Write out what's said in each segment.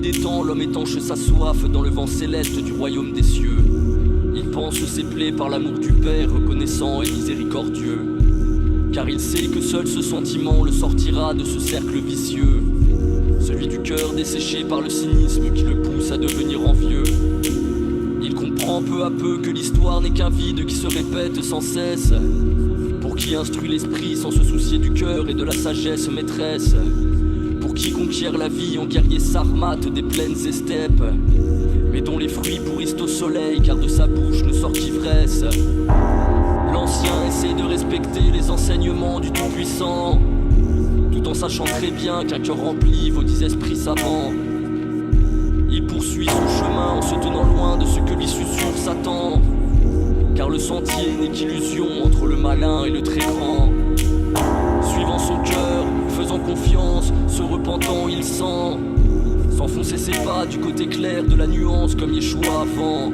des temps, l'homme étanche sa soif dans le vent céleste du royaume des cieux. Il pense ses plaies par l'amour du Père, reconnaissant et miséricordieux. Car il sait que seul ce sentiment le sortira de ce cercle vicieux. Celui du cœur desséché par le cynisme qui le pousse à devenir envieux. Il comprend peu à peu que l'histoire n'est qu'un vide qui se répète sans cesse. Pour qui instruit l'esprit sans se soucier du cœur et de la sagesse maîtresse. Pour qui conquiert la vie en guerrier sarmate des plaines et steppes, mais dont les fruits pourrissent au soleil car de sa bouche ne sort qu'ivresse. L'ancien essaie de respecter les enseignements du Tout-Puissant, tout en sachant très bien qu'un cœur rempli vaut 10 esprits savants. Il poursuit son chemin en se tenant loin de ce que lui susurre Satan, car le sentier n'est qu'illusion entre le malin et le très grand. Suivant son cœur, faisant confiance, se repentant il sent s'enfoncer ses pas du côté clair de la nuance comme Yeshua avant.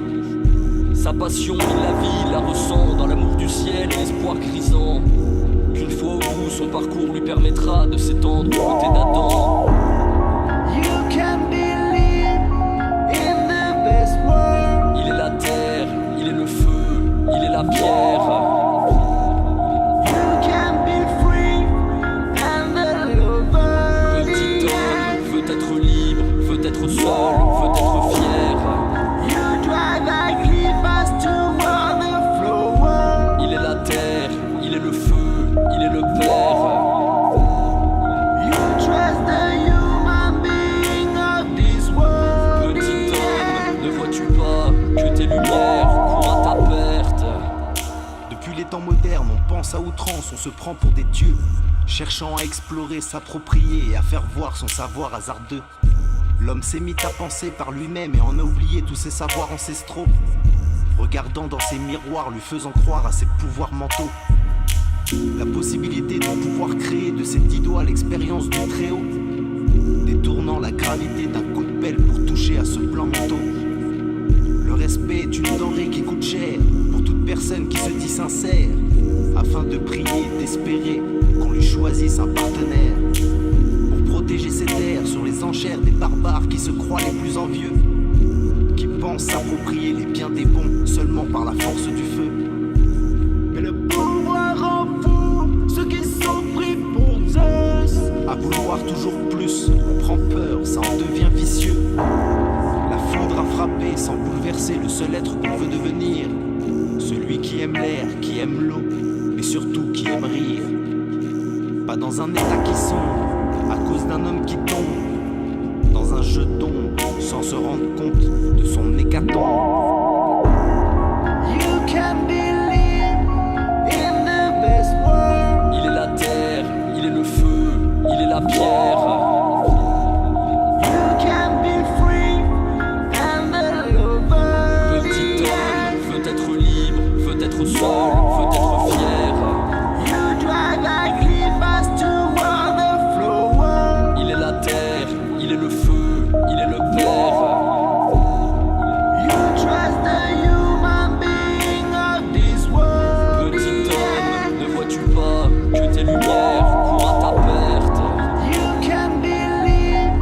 Sa passion, il la vit, il la ressent dans l'amour du ciel et l'espoir grisant qu'une fois au bout, son parcours lui permettra de s'étendre aux côtés d'Adam. You can believe in the best world. Il est la terre, il est le feu, il est la pierre. You can be free and the lover. Petit homme veut être libre, veut être seul, veut être fier. You drive like rivers toward the flower. Il est la terre, il est le feu, il est le Père. You trust the human being of this world. Petit homme, ne vois-tu pas que tes lumières courent à ta perte? Depuis les temps modernes, on pense à outrance, on se prend pour des dieux, cherchant à explorer, s'approprier et à faire voir son savoir hasardeux. L'homme s'est mis à penser par lui-même et en a oublié tous ses savoirs ancestraux, regardant dans ses miroirs, lui faisant croire à ses pouvoirs mentaux. La possibilité de pouvoir créer de ses 10 doigts l'expérience du Très-Haut, détournant la gravité d'un coup de pelle pour toucher à ce plan manteau. Le respect est une denrée qui coûte cher pour toute personne qui se dit sincère, afin de prier et d'espérer qu'on lui choisisse un partenaire pour protéger ses terres sur les enchères des barbares qui se croient les plus envieux, qui pensent s'approprier les biens des bons seulement par la force du feu. Mais le pouvoir rend fou ceux qui sont pris pour Zeus. À vouloir toujours plus, on prend peur, ça en devient vicieux. La foudre a frappé sans bouleverser le seul être qu'on veut devenir. Celui qui aime l'air, qui aime l'eau, mais surtout qui aime rire. Pas dans un état qui sombre, à cause d'un homme qui tombe dans un jeu d'ombre, sans se rendre compte de son hécatombe. You can believe in the best world. Il est la terre, il est le feu, il est la pierre. You can be free and the lover. Petit homme veut être libre, veut être seul, veut être fier. You drive like rivers toward the flower. Il est la terre, il est le feu, il est le Père. You trust the human being of this world. Petit homme, ne vois-tu pas que tes lumières courent à ta perte? You can believe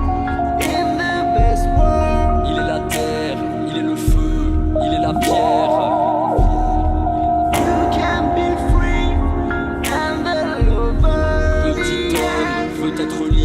in the best world. Il est la terre, il est le feu, il est la pierre. You can be free and the lover. Petit homme veut être libre.